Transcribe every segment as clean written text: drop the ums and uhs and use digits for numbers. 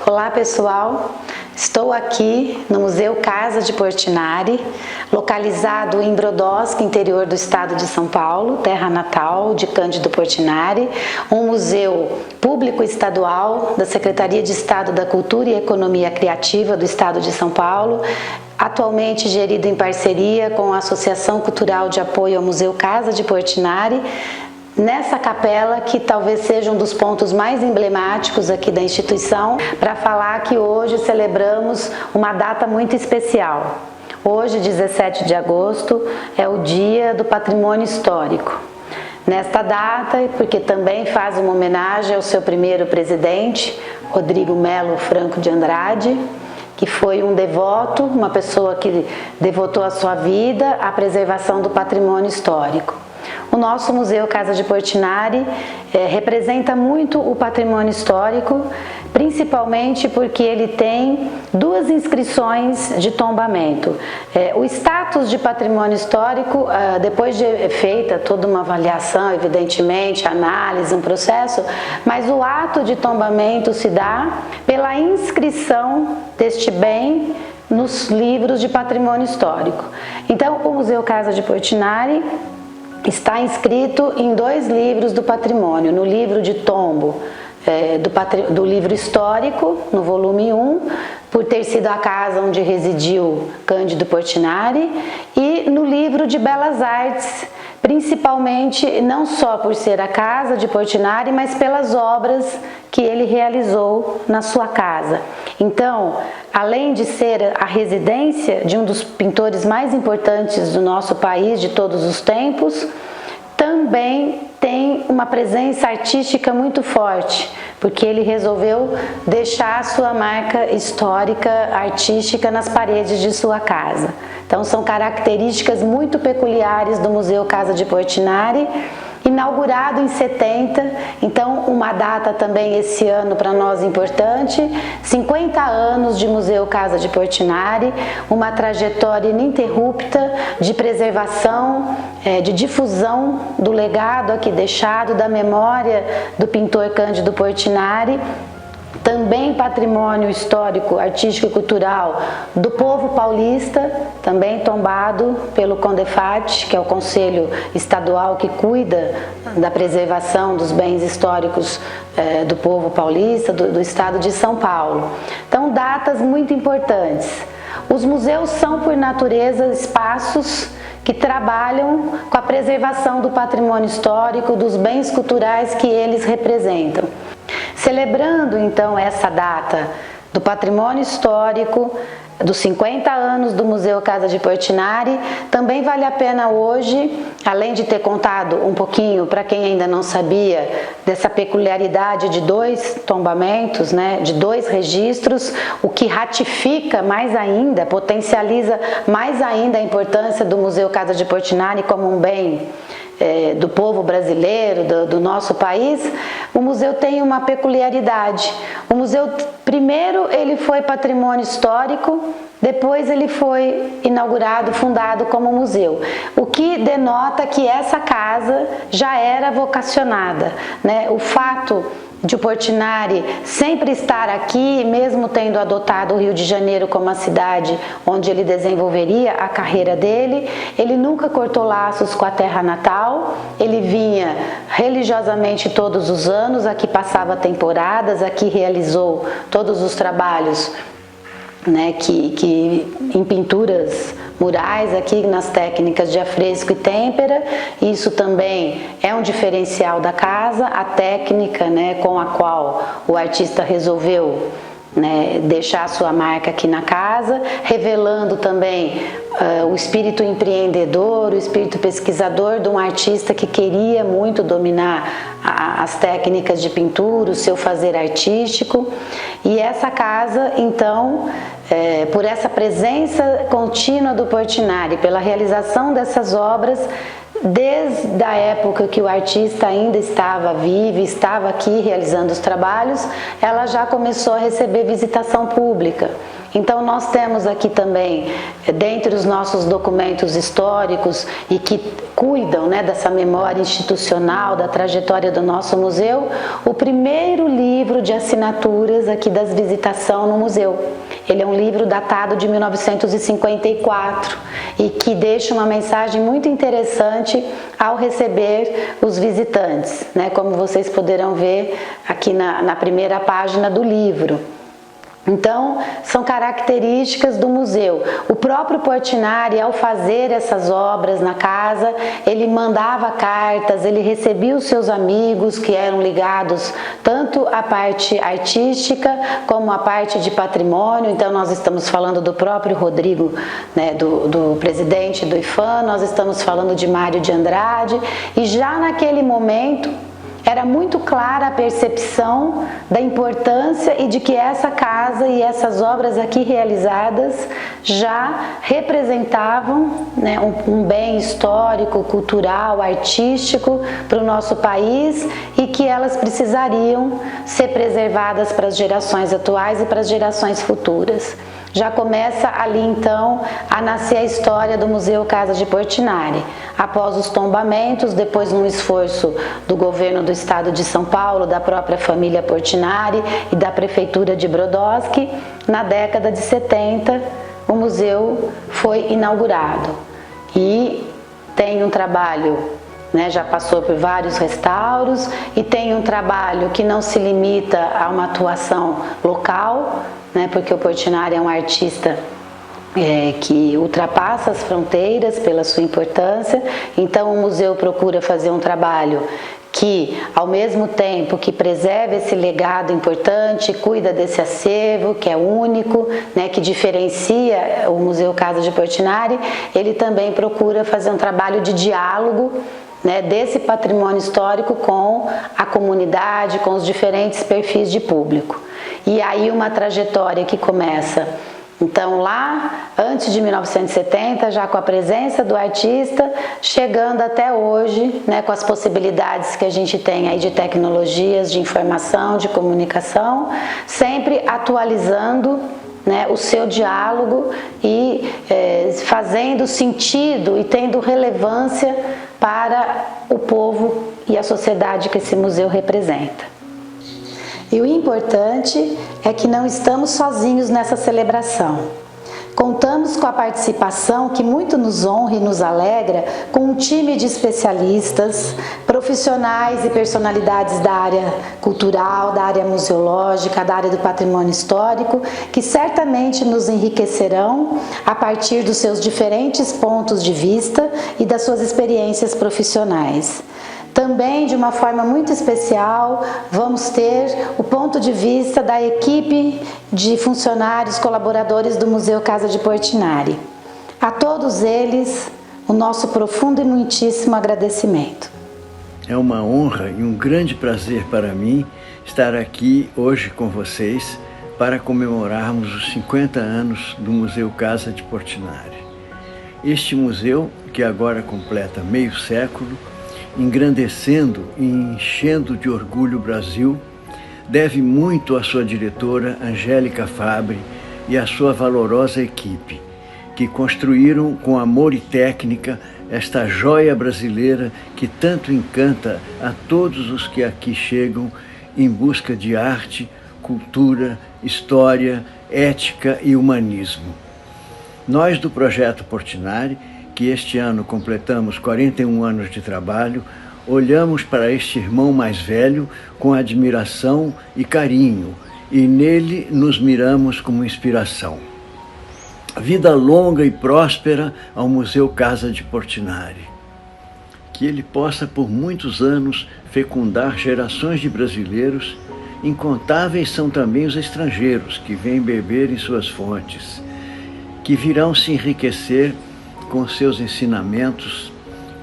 Olá pessoal, estou aqui no Museu Casa de Portinari, localizado em Brodowski, interior do estado de São Paulo, terra natal de Cândido Portinari, um museu público estadual da Secretaria de Estado da Cultura e Economia Criativa do estado de São Paulo, atualmente gerido em parceria com a Associação Cultural de Apoio ao Museu Casa de Portinari, nessa capela que talvez seja um dos pontos mais emblemáticos aqui da instituição, para falar que hoje celebramos uma data muito especial. Hoje, 17 de agosto, é o Dia do Patrimônio Histórico. Nesta data, porque também faz uma homenagem ao seu primeiro presidente, Rodrigo Melo Franco de Andrade, que foi um devoto, uma pessoa que devotou a sua vida à preservação do patrimônio histórico. O nosso Museu Casa de Portinari representa muito o patrimônio histórico, principalmente porque ele tem duas inscrições de tombamento. O status de patrimônio histórico, depois de feita toda uma avaliação, evidentemente, análise, um processo, mas o ato de tombamento se dá pela inscrição deste bem nos livros de patrimônio histórico. Então, o Museu Casa de Portinari está inscrito em 2 livros do patrimônio, no livro de tombo do livro histórico, no volume 1, por ter sido a casa onde residiu Cândido Portinari, e no livro de Belas Artes, principalmente não só por ser a casa de Portinari, mas pelas obras que ele realizou na sua casa. Então, além de ser a residência de um dos pintores mais importantes do nosso país de todos os tempos, também tem uma presença artística muito forte, porque ele resolveu deixar a sua marca histórica, artística nas paredes de sua casa. Então são características muito peculiares do Museu Casa de Portinari, inaugurado em 70, então uma data também esse ano para nós importante, 50 anos de Museu Casa de Portinari, uma trajetória ininterrupta de preservação, de difusão do legado aqui deixado, da memória do pintor Cândido Portinari, também patrimônio histórico, artístico e cultural do povo paulista, também tombado pelo CONDEFAT, que é o Conselho Estadual que cuida da preservação dos bens históricos do povo paulista, do estado de São Paulo. Então, datas muito importantes. Os museus são, por natureza, espaços que trabalham com a preservação do patrimônio histórico, dos bens culturais que eles representam. Celebrando então essa data do patrimônio histórico, dos 50 anos do Museu Casa de Portinari, também vale a pena hoje, além de ter contado um pouquinho, para quem ainda não sabia, dessa peculiaridade de 2 tombamentos, de 2 registros, o que ratifica mais ainda, potencializa mais ainda a importância do Museu Casa de Portinari como um bem do povo brasileiro, do nosso país. O museu tem uma peculiaridade. O museu, primeiro, ele foi patrimônio histórico, depois ele foi inaugurado, fundado como museu, o que denota que essa casa já era vocacionada, O fato de o Portinari sempre estar aqui, mesmo tendo adotado o Rio de Janeiro como a cidade onde ele desenvolveria a carreira dele, ele nunca cortou laços com a terra natal, ele vinha religiosamente todos os anos, aqui passava temporadas, aqui realizou todos os trabalhos que em pinturas murais, aqui nas técnicas de afresco e têmpera. Isso também é um diferencial da casa, a técnica com a qual o artista resolveu deixar a sua marca aqui na casa, revelando também o espírito empreendedor, o espírito pesquisador de um artista que queria muito dominar as técnicas de pintura, o seu fazer artístico. E essa casa, então, por essa presença contínua do Portinari, pela realização dessas obras, desde a época que o artista ainda estava vivo, estava aqui realizando os trabalhos, ela já começou a receber visitação pública. Então nós temos aqui também, dentre os nossos documentos históricos e que cuidam, né, dessa memória institucional, da trajetória do nosso museu, o primeiro livro de assinaturas aqui das visitação no museu. Ele é um livro datado de 1954 e que deixa uma mensagem muito interessante ao receber os visitantes, né, como vocês poderão ver aqui na primeira página do livro. Então, são características do museu. O próprio Portinari, ao fazer essas obras na casa, ele mandava cartas, ele recebia os seus amigos que eram ligados tanto à parte artística como à parte de patrimônio. Então, nós estamos falando do próprio Rodrigo, né, do presidente do IPHAN, nós estamos falando de Mário de Andrade, e já naquele momento era muito clara a percepção da importância e de que essa casa e essas obras aqui realizadas já representavam, né, um bem histórico, cultural, artístico para o nosso país e que elas precisariam ser preservadas para as gerações atuais e para as gerações futuras. Já começa ali então a nascer a história do Museu Casa de Portinari. Após os tombamentos, depois um esforço do governo do estado de São Paulo, da própria família Portinari e da prefeitura de Brodowski, na década de 70 o museu foi inaugurado e tem um trabalho, né, já passou por vários restauros e tem um trabalho que não se limita a uma atuação local, né, porque o Portinari é um artista que ultrapassa as fronteiras pela sua importância. Então o museu procura fazer um trabalho que, ao mesmo tempo que preserva esse legado importante, cuida desse acervo que é único, né, que diferencia o Museu Casa de Portinari, ele também procura fazer um trabalho de diálogo, né, desse patrimônio histórico com a comunidade, com os diferentes perfis de público. E aí uma trajetória que começa, então, lá, antes de 1970, já com a presença do artista, chegando até hoje, né, com as possibilidades que a gente tem aí de tecnologias, de informação, de comunicação, sempre atualizando, né, o seu diálogo e fazendo sentido e tendo relevância para o povo e a sociedade que esse museu representa. E o importante é que não estamos sozinhos nessa celebração. Contamos com a participação que muito nos honra e nos alegra com um time de especialistas, profissionais e personalidades da área cultural, da área museológica, da área do patrimônio histórico, que certamente nos enriquecerão a partir dos seus diferentes pontos de vista e das suas experiências profissionais. Também, de uma forma muito especial, vamos ter o ponto de vista da equipe de funcionários, colaboradores do Museu Casa de Portinari. A todos eles, o nosso profundo e muitíssimo agradecimento. É uma honra e um grande prazer para mim estar aqui hoje com vocês para comemorarmos os 50 anos do Museu Casa de Portinari. Este museu, que agora completa meio século, engrandecendo e enchendo de orgulho o Brasil, deve muito à sua diretora Angélica Fabre e à sua valorosa equipe, que construíram com amor e técnica esta joia brasileira que tanto encanta a todos os que aqui chegam em busca de arte, cultura, história, ética e humanismo. Nós do Projeto Portinari, que este ano completamos 41 anos de trabalho, olhamos para este irmão mais velho com admiração e carinho, e nele nos miramos como inspiração. Vida longa e próspera ao Museu Casa de Portinari. Que ele possa por muitos anos fecundar gerações de brasileiros. Incontáveis são também os estrangeiros que vêm beber em suas fontes, que virão se enriquecer com seus ensinamentos,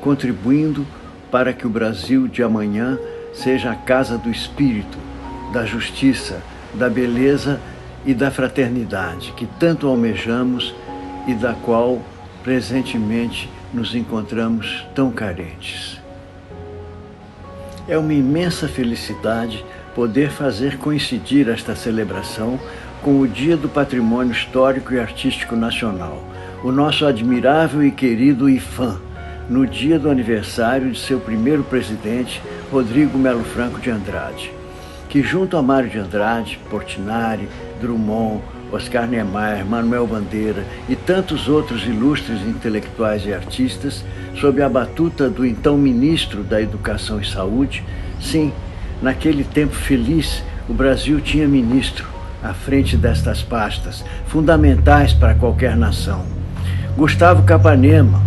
contribuindo para que o Brasil de amanhã seja a casa do espírito, da justiça, da beleza e da fraternidade que tanto almejamos e da qual presentemente nos encontramos tão carentes. É uma imensa felicidade poder fazer coincidir esta celebração com o Dia do Patrimônio Histórico e Artístico Nacional, o nosso admirável e querido IPHAN, no dia do aniversário de seu primeiro presidente, Rodrigo Melo Franco de Andrade, que junto a Mário de Andrade, Portinari, Drummond, Oscar Niemeyer, Manuel Bandeira e tantos outros ilustres intelectuais e artistas, sob a batuta do então ministro da Educação e Saúde, sim, naquele tempo feliz, o Brasil tinha ministro à frente destas pastas, fundamentais para qualquer nação. Gustavo Capanema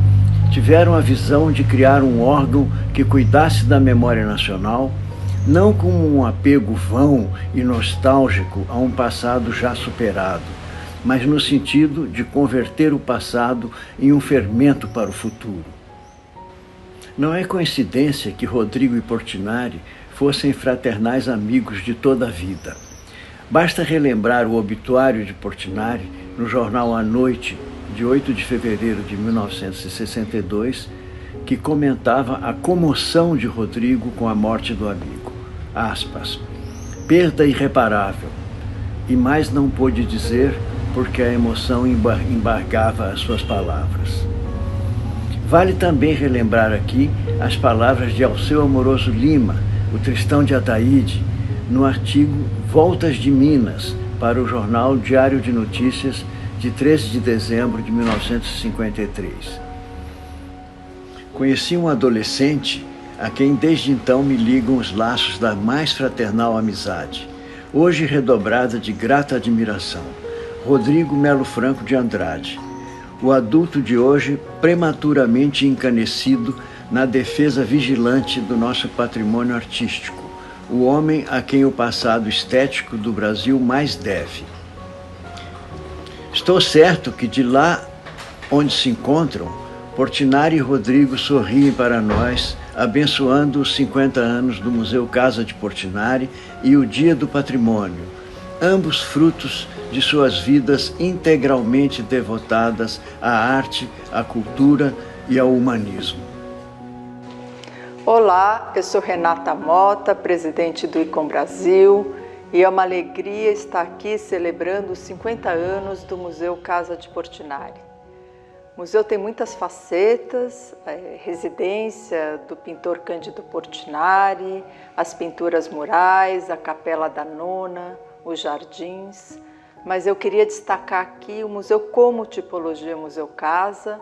tiveram a visão de criar um órgão que cuidasse da memória nacional, não como um apego vão e nostálgico a um passado já superado, mas no sentido de converter o passado em um fermento para o futuro. Não é coincidência que Rodrigo e Portinari fossem fraternais amigos de toda a vida. Basta relembrar o obituário de Portinari no jornal A Noite, de 8 de fevereiro de 1962, que comentava a comoção de Rodrigo com a morte do amigo. Aspas, perda irreparável, e mais não pôde dizer porque a emoção embargava as suas palavras. Vale também relembrar aqui as palavras de Alceu Amoroso Lima, o Tristão de Ataíde, no artigo Voltas de Minas, para o jornal Diário de Notícias, de 13 de dezembro de 1953. Conheci um adolescente a quem desde então me ligam os laços da mais fraternal amizade, hoje redobrada de grata admiração, Rodrigo Melo Franco de Andrade, o adulto de hoje prematuramente encanecido na defesa vigilante do nosso patrimônio artístico, o homem a quem o passado estético do Brasil mais deve. Estou certo que de lá onde se encontram, Portinari e Rodrigo sorriem para nós, abençoando os 50 anos do Museu Casa de Portinari e o Dia do Patrimônio, ambos frutos de suas vidas integralmente devotadas à arte, à cultura e ao humanismo. Olá, eu sou Renata Mota, presidente do ICOM Brasil, e é uma alegria estar aqui celebrando os 50 anos do Museu Casa de Portinari. O museu tem muitas facetas, residência do pintor Cândido Portinari, as pinturas murais, a Capela da Nona, os jardins, mas eu queria destacar aqui o museu como tipologia Museu Casa,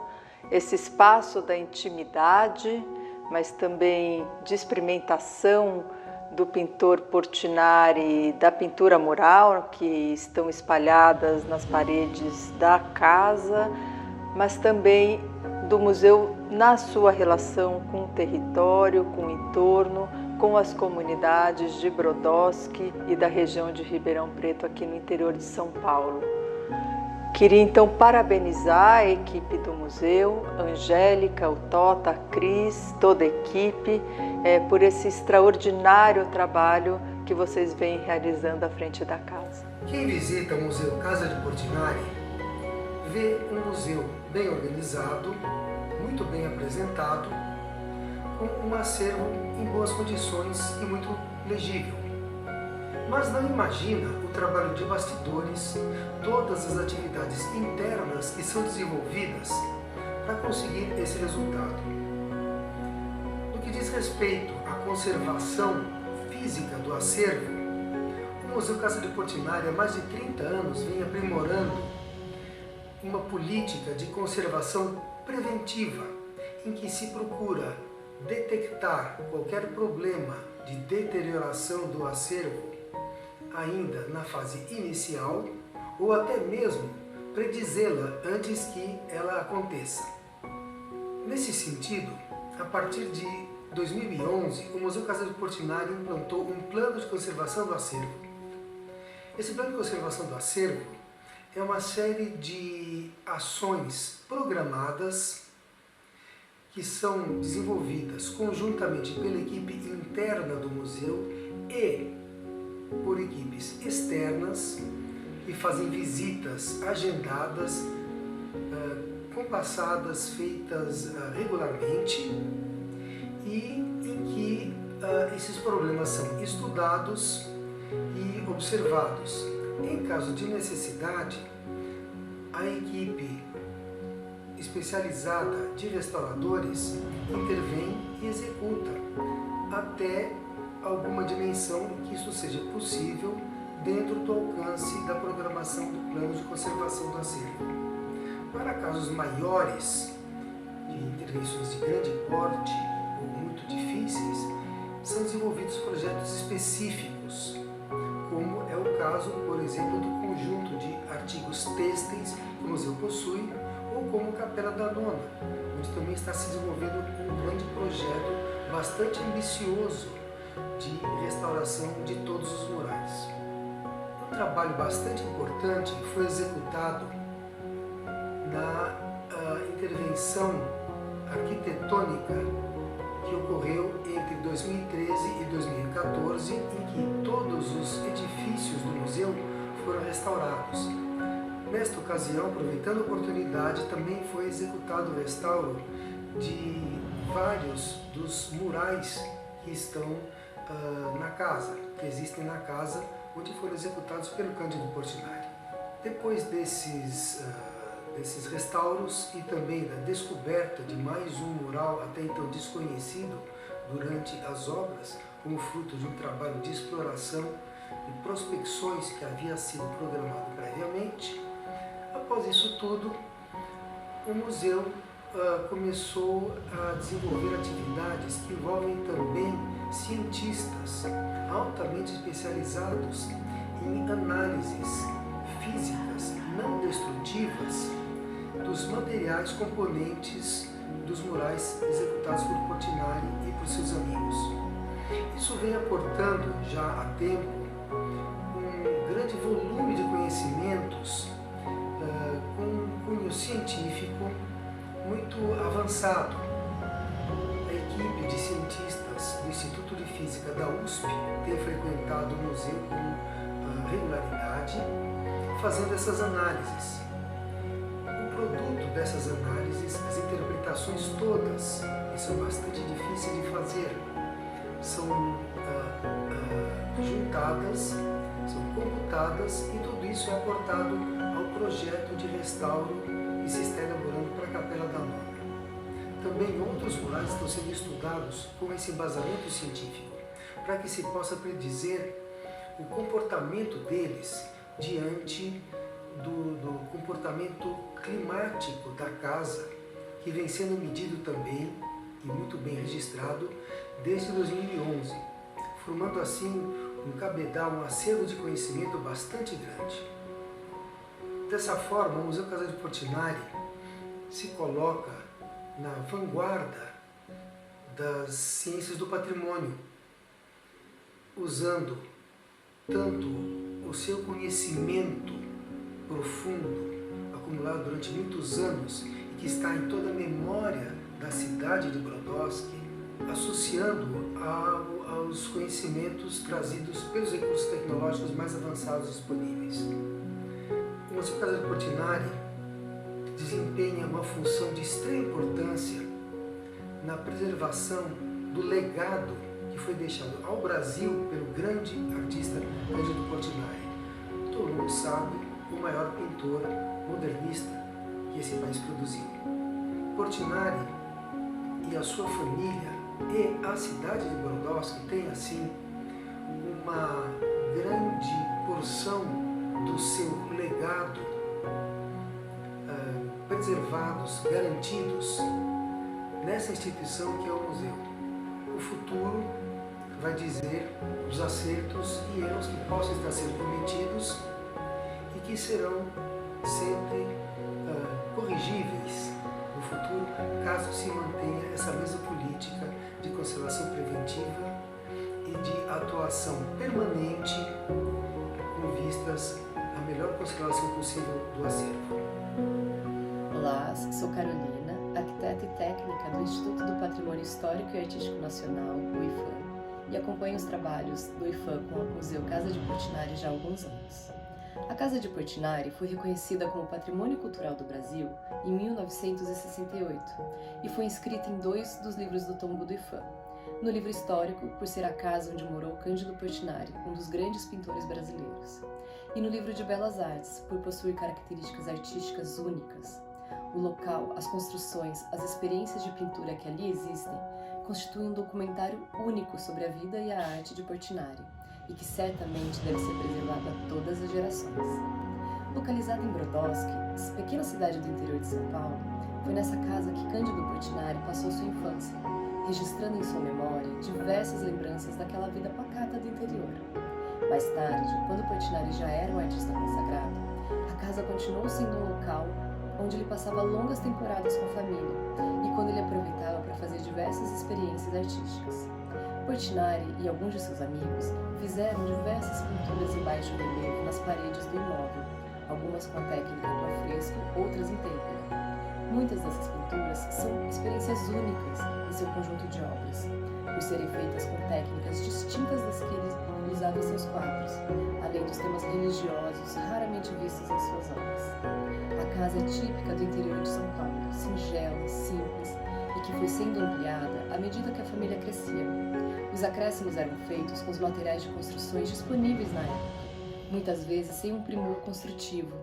esse espaço da intimidade, mas também de experimentação do pintor Portinari, da pintura mural, que estão espalhadas nas paredes da casa, mas também do museu na sua relação com o território, com o entorno, com as comunidades de Brodowski e da região de Ribeirão Preto, aqui no interior de São Paulo. Queria então parabenizar a equipe do museu, a Angélica, o Tota, a Cris, toda a equipe, por esse extraordinário trabalho que vocês vêm realizando à frente da casa. Quem visita o Museu Casa de Portinari vê um museu bem organizado, muito bem apresentado, com um acervo em boas condições e muito legível. Mas não imagina o trabalho de bastidores, todas as atividades internas que são desenvolvidas para conseguir esse resultado. No que diz respeito à conservação física do acervo, o Museu Casa de Portinari há mais de 30 anos vem aprimorando uma política de conservação preventiva, em que se procura detectar qualquer problema de deterioração do acervo ainda na fase inicial ou até mesmo predizê-la antes que ela aconteça. Nesse sentido, a partir de 2011, o Museu Casa de Portinari implantou um plano de conservação do acervo. Esse plano de conservação do acervo é uma série de ações programadas que são desenvolvidas conjuntamente pela equipe interna do museu e por equipes externas que fazem visitas agendadas compassadas, feitas regularmente e em que esses problemas são estudados e observados. Em caso de necessidade, a equipe especializada de restauradores intervém e executa até alguma dimensão que isso seja possível dentro do alcance da programação do plano de conservação do acervo. Para casos maiores, de intervenções de grande porte ou muito difíceis, são desenvolvidos projetos específicos, como é o caso, por exemplo, do conjunto de artigos têxteis que o museu possui, ou como Capela da Nona, onde também está se desenvolvendo um grande projeto bastante ambicioso de restauração de todos os murais. Um trabalho bastante importante foi executado na intervenção arquitetônica que ocorreu entre 2013 e 2014, em que todos os edifícios do museu foram restaurados. Nesta ocasião, aproveitando a oportunidade, também foi executado o restauro de vários dos murais que estão na casa, que existem na casa, onde foram executados pelo Cândido Portinari. Depois desses restauros e também da descoberta de mais um mural até então desconhecido durante as obras, como fruto de um trabalho de exploração e prospecções que havia sido programado previamente, após isso tudo, o museu começou a desenvolver atividades que envolvem também cientistas altamente especializados em análises físicas não destrutivas dos materiais componentes dos murais executados por Portinari e por seus amigos. Isso vem aportando já há tempo um grande volume de conhecimentos com um cunho científico muito avançado. A equipe de cientistas do Instituto de Física da USP tem frequentado o museu com regularidade, fazendo essas análises. O produto dessas análises, as interpretações todas, que são bastante difíceis de fazer, são juntadas, são computadas e tudo isso é aportado ao projeto de restauro que se está elaborando para a Capela da Nona. Também outros murais estão sendo estudados com esse embasamento científico, para que se possa predizer o comportamento deles diante do comportamento climático da casa, que vem sendo medido também e muito bem registrado desde 2011, formando assim um cabedal, um acervo de conhecimento bastante grande. Dessa forma, o Museu Casa de Portinari se coloca na vanguarda das ciências do patrimônio, usando tanto o seu conhecimento profundo, acumulado durante muitos anos e que está em toda a memória da cidade de Brodowski, associando aos conhecimentos trazidos pelos recursos tecnológicos mais avançados disponíveis. O Museu Casa de Portinari desempenha uma função de extrema importância na preservação do legado que foi deixado ao Brasil pelo grande artista Cândido Portinari. Todo mundo sabe, o maior pintor modernista que esse país produziu. Portinari e a sua família e a cidade de Brodowski têm, assim, uma grande porção do seu legado preservados, garantidos nessa instituição que é o museu. O futuro vai dizer os acertos e erros que possam estar sendo cometidos e que serão sempre corrigíveis no futuro, caso se mantenha essa mesma política de conservação preventiva e de atuação permanente com vistas à melhor conservação possível do acervo. Olá, sou Carolina, arquiteta e técnica do Instituto do Patrimônio Histórico e Artístico Nacional, o IFAM, e acompanho os trabalhos do IFAM com o Museu Casa de Portinari já há alguns anos. A Casa de Portinari foi reconhecida como Patrimônio Cultural do Brasil em 1968 e foi inscrita em 2 dos livros do Tombo do IPHAN. No livro histórico, por ser a casa onde morou Cândido Portinari, um dos grandes pintores brasileiros. E no livro de Belas Artes, por possuir características artísticas únicas. O local, as construções, as experiências de pintura que ali existem constituem um documentário único sobre a vida e a arte de Portinari, e que certamente deve ser preservado a todas as gerações. Localizada em Brodowski, pequena cidade do interior de São Paulo, foi nessa casa que Cândido Portinari passou sua infância, registrando em sua memória diversas lembranças daquela vida pacata do interior. Mais tarde, quando Portinari já era um artista consagrado, a casa continuou sendo um local onde ele passava longas temporadas com a família e quando ele aproveitava para fazer diversas experiências artísticas. Portinari e alguns de seus amigos fizeram diversas pinturas em baixo relevo nas paredes do imóvel, algumas com a técnica do afresco, outras em têmpera. Muitas dessas pinturas são experiências únicas em seu conjunto de obras, por serem feitas com técnicas distintas das que ele usava em seus quadros, além dos temas religiosos raramente vistos em suas obras. A casa é típica do interior de São Paulo, singela, simples, e que foi sendo ampliada à medida que a família crescia. Os acréscimos eram feitos com os materiais de construções disponíveis na época, muitas vezes sem um primor construtivo,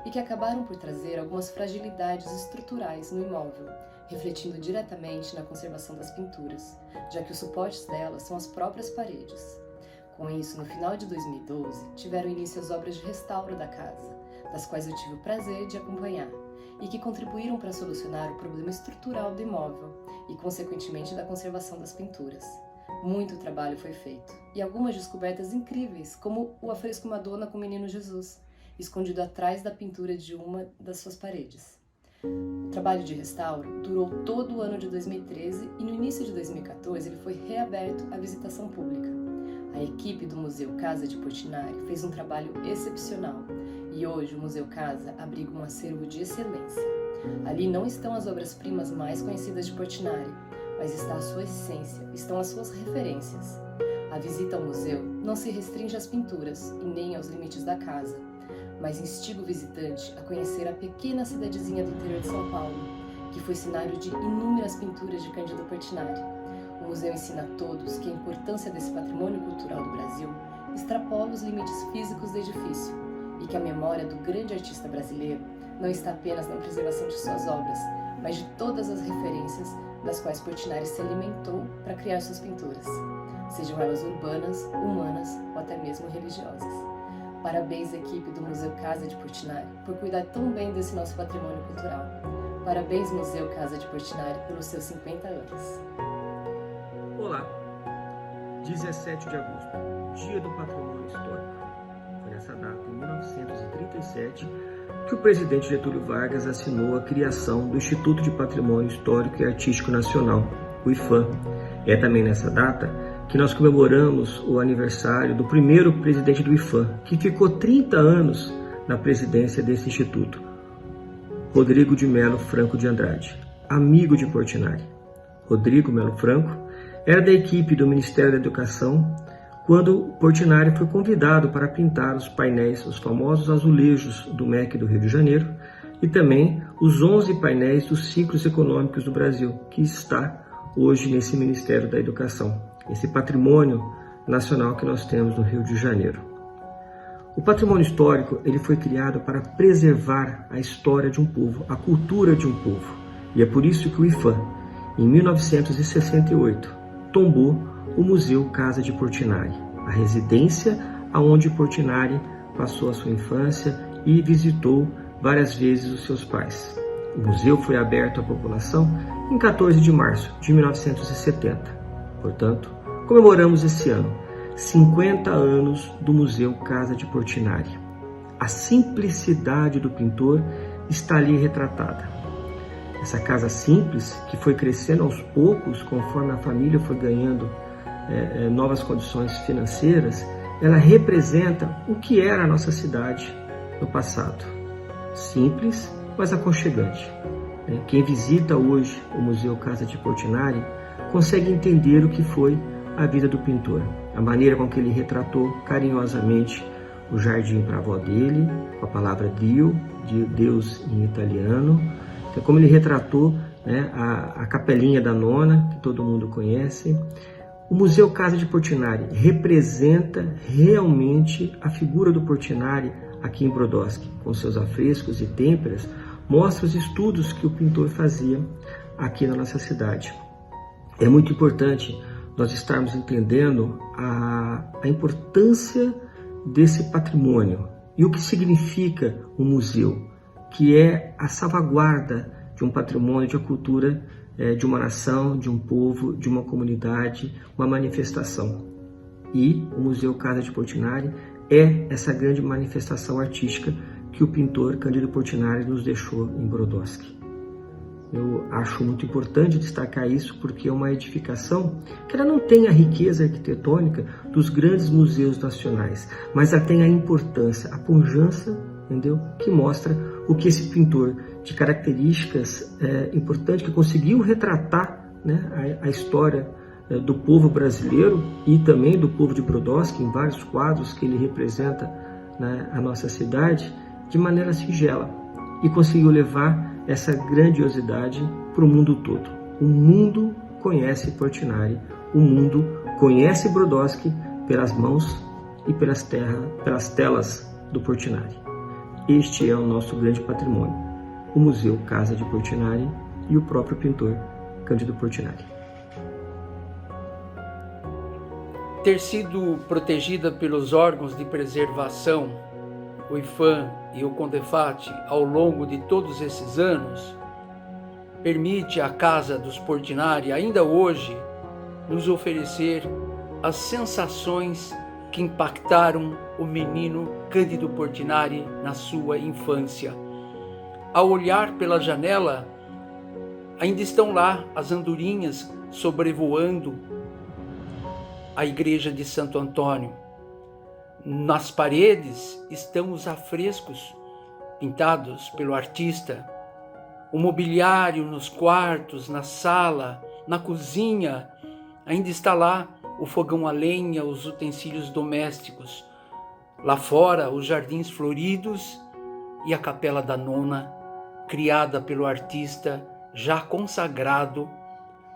e que acabaram por trazer algumas fragilidades estruturais no imóvel, refletindo diretamente na conservação das pinturas, já que os suportes delas são as próprias paredes. Com isso, no final de 2012, tiveram início as obras de restauro da casa, das quais eu tive o prazer de acompanhar, e que contribuíram para solucionar o problema estrutural do imóvel e, consequentemente, da conservação das pinturas. Muito trabalho foi feito, e algumas descobertas incríveis, como o afresco Madonna com o Menino Jesus, escondido atrás da pintura de uma das suas paredes. O trabalho de restauro durou todo o ano de 2013 e no início de 2014 ele foi reaberto à visitação pública. A equipe do Museu Casa de Portinari fez um trabalho excepcional e hoje o Museu Casa abriga um acervo de excelência. Ali não estão as obras-primas mais conhecidas de Portinari, mas está a sua essência, estão as suas referências. A visita ao museu não se restringe às pinturas e nem aos limites da casa, mas instiga o visitante a conhecer a pequena cidadezinha do interior de São Paulo, que foi cenário de inúmeras pinturas de Cândido Portinari. O museu ensina a todos que a importância desse patrimônio cultural do Brasil extrapola os limites físicos do edifício e que a memória do grande artista brasileiro não está apenas na preservação de suas obras, mas de todas as referências das quais Portinari se alimentou para criar suas pinturas, sejam elas urbanas, humanas ou até mesmo religiosas. Parabéns à equipe do Museu Casa de Portinari por cuidar tão bem desse nosso patrimônio cultural. Parabéns, Museu Casa de Portinari, pelos seus 50 anos. Olá, 17 de agosto, Dia do Patrimônio Histórico. Foi nessa data, em 1937, que o presidente Getúlio Vargas assinou a criação do Instituto de Patrimônio Histórico e Artístico Nacional, o IPHAN. É também nessa data que nós comemoramos o aniversário do primeiro presidente do IPHAN, que ficou 30 anos na presidência desse instituto, Rodrigo de Melo Franco de Andrade, amigo de Portinari. Rodrigo Melo Franco era da equipe do Ministério da Educação quando Portinari foi convidado para pintar os painéis, os famosos azulejos do MEC do Rio de Janeiro e também os 11 painéis dos ciclos econômicos do Brasil, que está hoje nesse Ministério da Educação, esse patrimônio nacional que nós temos no Rio de Janeiro. O patrimônio histórico ele foi criado para preservar a história de um povo, a cultura de um povo. E é por isso que o IPHAN, em 1968, tombou o Museu Casa de Portinari, a residência aonde Portinari passou a sua infância e visitou várias vezes os seus pais. O museu foi aberto à população em 14 de março de 1970. Portanto, comemoramos esse ano 50 anos do Museu Casa de Portinari. A simplicidade do pintor está ali retratada. Essa casa simples, que foi crescendo aos poucos conforme a família foi ganhando novas condições financeiras, ela representa o que era a nossa cidade no passado. Simples, mas aconchegante. Quem visita hoje o Museu Casa de Portinari consegue entender o que foi a vida do pintor, a maneira com que ele retratou carinhosamente o jardim para a avó dele, com a palavra Dio, de Deus em italiano. Então, como ele retratou, né, a capelinha da nona, que todo mundo conhece. O Museu Casa de Portinari representa realmente a figura do Portinari aqui em Brodowski, com seus afrescos e têmperas, mostra os estudos que o pintor fazia aqui na nossa cidade. É muito importante nós estarmos entendendo a importância desse patrimônio e o que significa um museu, que é a salvaguarda de um patrimônio, de uma cultura, de uma nação, de um povo, de uma comunidade, uma manifestação. E o Museu Casa de Portinari é essa grande manifestação artística que o pintor Cândido Portinari nos deixou em Brodowski. Eu acho muito importante destacar isso porque é uma edificação que ela não tem a riqueza arquitetônica dos grandes museus nacionais, mas ela tem a importância, a pujança, entendeu? Que mostra o que esse pintor de características importantes, que conseguiu retratar, né, a história do povo brasileiro e também do povo de Brodowski em vários quadros que ele representa, né, a nossa cidade de maneira singela, e conseguiu levar essa grandiosidade para o mundo todo. O mundo conhece Portinari, o mundo conhece Brodowski pelas mãos e pelas telas do Portinari. Este é o nosso grande patrimônio, o Museu Casa de Portinari e o próprio pintor Cândido Portinari. Ter sido protegida pelos órgãos de preservação, o IPHAN e o CONDEFAT, ao longo de todos esses anos, permite à Casa dos Portinari, ainda hoje, nos oferecer as sensações que impactaram o menino Cândido Portinari na sua infância. Ao olhar pela janela, ainda estão lá as andorinhas sobrevoando a igreja de Santo Antônio. Nas paredes estão os afrescos pintados pelo artista. O mobiliário nos quartos, na sala, na cozinha, ainda está lá o fogão a lenha, os utensílios domésticos. Lá fora, os jardins floridos e a capela da nona, criada pelo artista, já consagrado,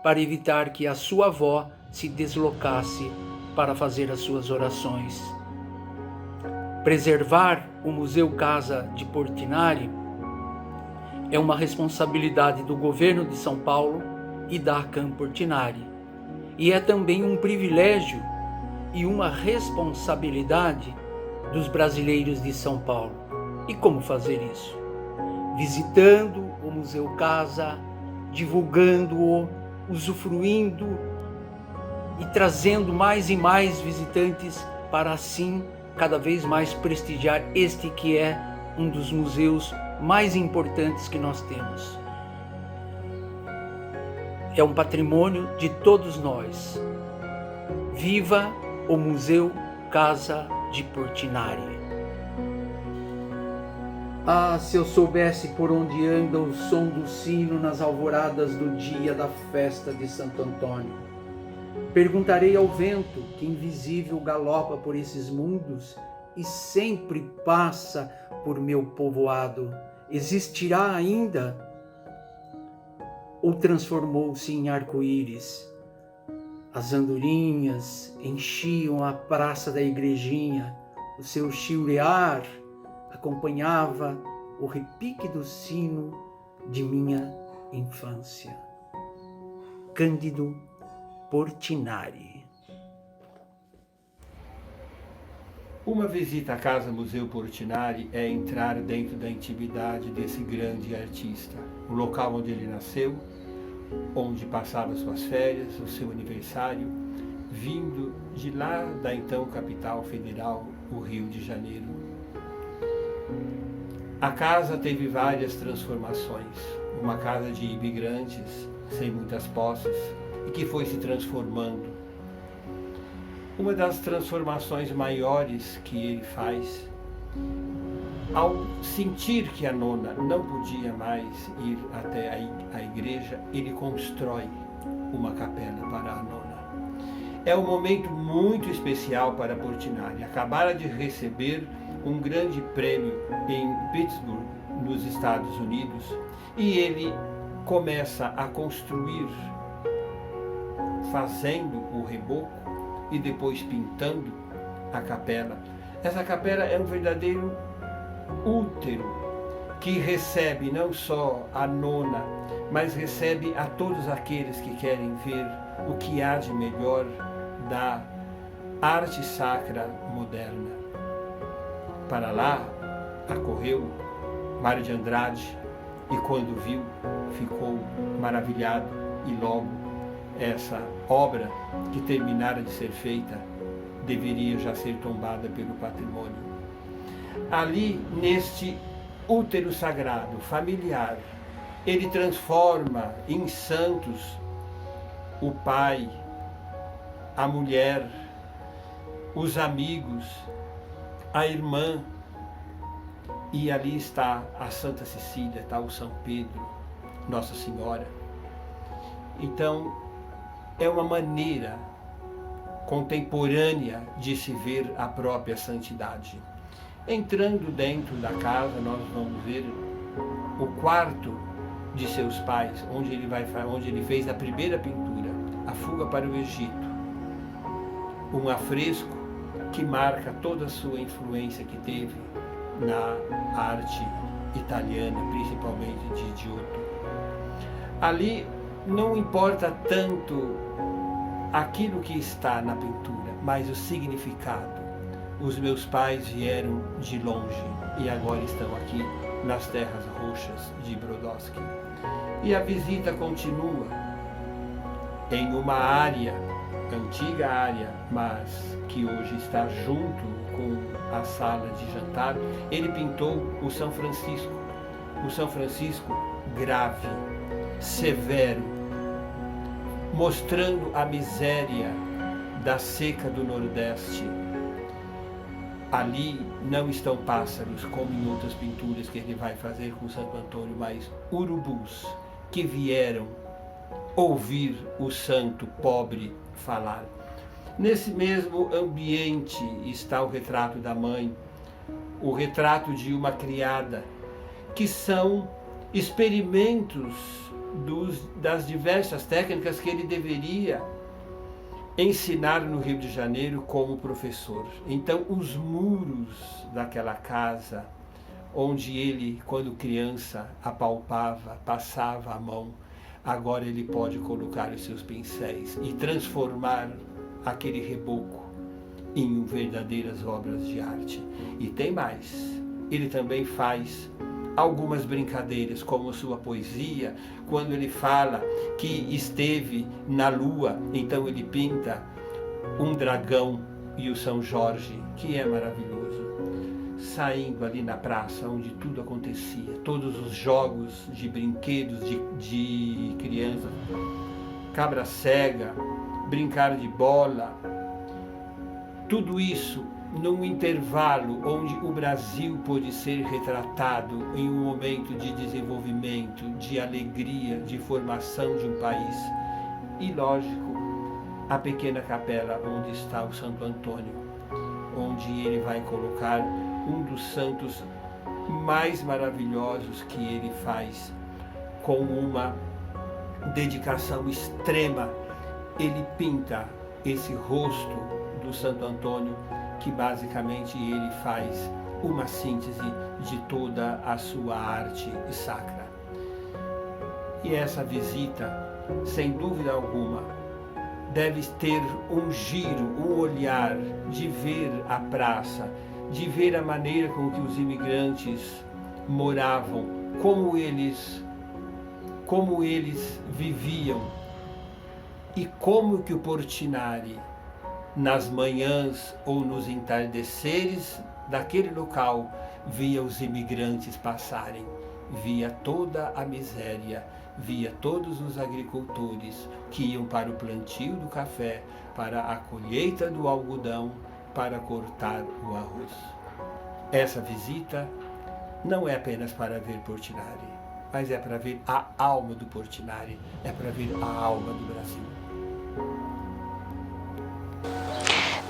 para evitar que a sua avó se deslocasse para fazer as suas orações. Preservar o Museu Casa de Portinari é uma responsabilidade do governo de São Paulo e da ACAM Portinari. E é também um privilégio e uma responsabilidade dos brasileiros de São Paulo. E como fazer isso? Visitando o Museu Casa, divulgando-o, usufruindo e trazendo mais e mais visitantes para assim cada vez mais prestigiar este que é um dos museus mais importantes que nós temos. É um patrimônio de todos nós. Viva o Museu Casa de Portinari! Ah, se eu soubesse por onde anda o som do sino nas alvoradas do dia da festa de Santo Antônio. Perguntarei ao vento que invisível galopa por esses mundos e sempre passa por meu povoado. Existirá ainda? Ou transformou-se em arco-íris? As andorinhas enchiam a praça da igrejinha. O seu chilrear acompanhava o repique do sino de minha infância. Cândido Portinari. Uma visita à Casa Museu Portinari é entrar dentro da intimidade desse grande artista, o local onde ele nasceu, onde passava suas férias, o seu aniversário, vindo de lá da então capital federal, o Rio de Janeiro. A casa teve várias transformações, uma casa de imigrantes, sem muitas posses, e que foi se transformando. Uma das transformações maiores que ele faz, ao sentir que a nona não podia mais ir até a igreja, ele constrói uma capela para a nona. É um momento muito especial para Portinari. Acabara de receber um grande prêmio em Pittsburgh, nos Estados Unidos, e ele começa a construir, fazendo o reboco e depois pintando a capela. Essa capela é um verdadeiro útero que recebe não só a nona, mas recebe a todos aqueles que querem ver o que há de melhor da arte sacra moderna. Para lá acorreu Mário de Andrade e quando viu, ficou maravilhado e logo essa obra que terminara de ser feita deveria já ser tombada pelo patrimônio. Ali, neste útero sagrado, familiar, ele transforma em santos o pai, a mulher, os amigos, a irmã, e ali está a Santa Cecília, está o São Pedro, Nossa Senhora. Então, é uma maneira contemporânea de se ver a própria santidade. Entrando dentro da casa, nós vamos ver o quarto de seus pais, onde ele fez a primeira pintura, a Fuga para o Egito. Um afresco que marca toda a sua influência que teve na arte italiana, principalmente de Giotto. Ali não importa tanto aquilo que está na pintura, mas o significado. Os meus pais vieram de longe e agora estão aqui nas terras roxas de Brodowski. E a visita continua em uma área, antiga área, mas que hoje está junto com a sala de jantar. Ele pintou o São Francisco grave, severo, mostrando a miséria da seca do Nordeste. Ali não estão pássaros, como em outras pinturas que ele vai fazer com Santo Antônio, mas urubus que vieram ouvir o santo pobre falar. Nesse mesmo ambiente está o retrato da mãe, o retrato de uma criada, que são experimentos das diversas técnicas que ele deveria ensinar no Rio de Janeiro como professor. Então, os muros daquela casa, onde ele, quando criança, apalpava, passava a mão, agora ele pode colocar os seus pincéis e transformar aquele reboco em verdadeiras obras de arte. E tem mais, ele também faz algumas brincadeiras, como sua poesia, quando ele fala que esteve na lua, então ele pinta um dragão e o São Jorge, que é maravilhoso. Saindo ali na praça onde tudo acontecia, todos os jogos de brinquedos de crianças, cabra cega, brincar de bola, tudo isso num intervalo onde o Brasil pôde ser retratado em um momento de desenvolvimento, de alegria, de formação de um país. E, lógico, a pequena capela onde está o Santo Antônio, onde ele vai colocar um dos santos mais maravilhosos que ele faz, com uma dedicação extrema. Ele pinta esse rosto do Santo Antônio, que basicamente ele faz uma síntese de toda a sua arte sacra. E essa visita, sem dúvida alguma, deve ter um giro, um olhar de ver a praça, de ver a maneira com que os imigrantes moravam, como eles viviam e como que o Portinari, nas manhãs ou nos entardeceres daquele local, via os imigrantes passarem, via toda a miséria, via todos os agricultores que iam para o plantio do café, para a colheita do algodão, para cortar o arroz. Essa visita não é apenas para ver Portinari, mas é para ver a alma do Portinari, é para ver a alma do Brasil.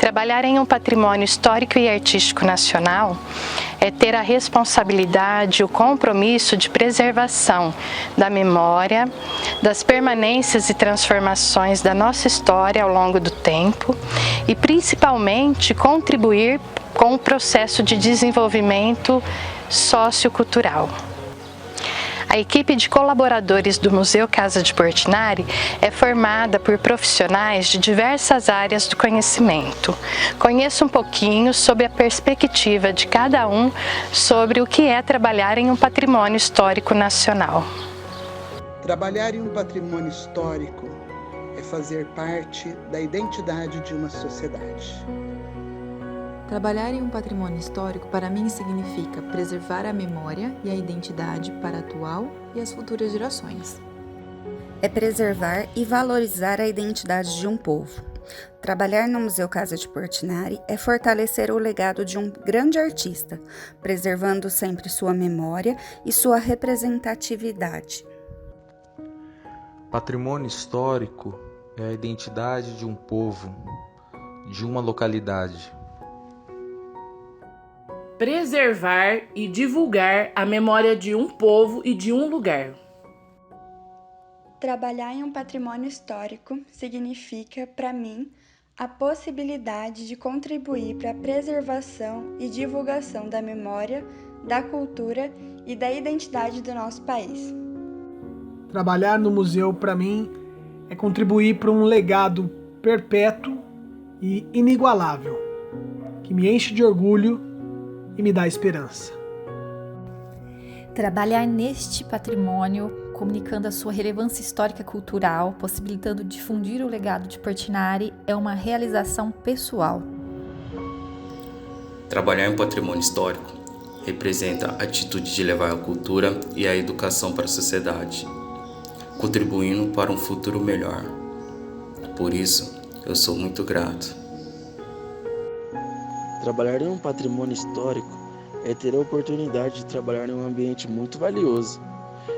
Trabalhar em um patrimônio histórico e artístico nacional é ter a responsabilidade, o compromisso de preservação da memória, das permanências e transformações da nossa história ao longo do tempo e, principalmente, contribuir com o processo de desenvolvimento sociocultural. A equipe de colaboradores do Museu Casa de Portinari é formada por profissionais de diversas áreas do conhecimento. Conheça um pouquinho sobre a perspectiva de cada um sobre o que é trabalhar em um patrimônio histórico nacional. Trabalhar em um patrimônio histórico é fazer parte da identidade de uma sociedade. Trabalhar em um patrimônio histórico, para mim, significa preservar a memória e a identidade para a atual e as futuras gerações. É preservar e valorizar a identidade de um povo. Trabalhar no Museu Casa de Portinari é fortalecer o legado de um grande artista, preservando sempre sua memória e sua representatividade. Patrimônio histórico é a identidade de um povo, de uma localidade. Preservar e divulgar a memória de um povo e de um lugar. Trabalhar em um patrimônio histórico significa, para mim, a possibilidade de contribuir para a preservação e divulgação da memória, da cultura e da identidade do nosso país. Trabalhar no museu, para mim, é contribuir para um legado perpétuo e inigualável, que me enche de orgulho e me dá esperança. Trabalhar neste patrimônio, comunicando a sua relevância histórica e cultural, possibilitando difundir o legado de Portinari, é uma realização pessoal. Trabalhar em patrimônio histórico representa a atitude de levar a cultura e a educação para a sociedade, contribuindo para um futuro melhor. Por isso, eu sou muito grato. Trabalhar em um patrimônio histórico é ter a oportunidade de trabalhar em um ambiente muito valioso.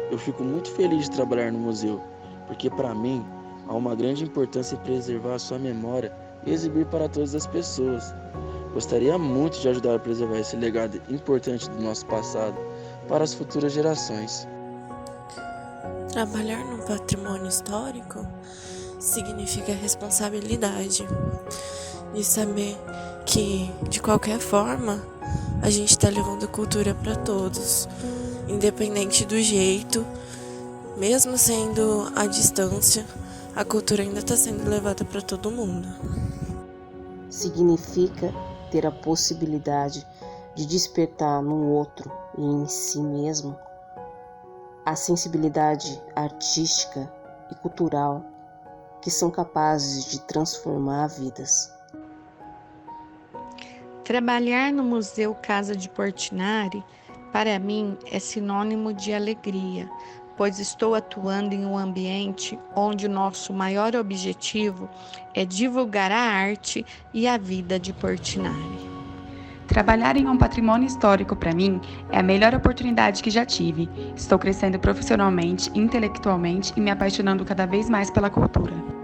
Eu fico muito feliz de trabalhar no museu, porque para mim há uma grande importância em preservar a sua memória e exibir para todas as pessoas. Gostaria muito de ajudar a preservar esse legado importante do nosso passado para as futuras gerações. Trabalhar no patrimônio histórico significa responsabilidade de saber que, de qualquer forma, a gente está levando cultura para todos, independente do jeito, mesmo sendo à distância, a cultura ainda está sendo levada para todo mundo. Significa ter a possibilidade de despertar no outro e em si mesmo a sensibilidade artística e cultural que são capazes de transformar vidas. Trabalhar no Museu Casa de Portinari, para mim, é sinônimo de alegria, pois estou atuando em um ambiente onde o nosso maior objetivo é divulgar a arte e a vida de Portinari. Trabalhar em um patrimônio histórico, para mim, é a melhor oportunidade que já tive. Estou crescendo profissionalmente, intelectualmente e me apaixonando cada vez mais pela cultura.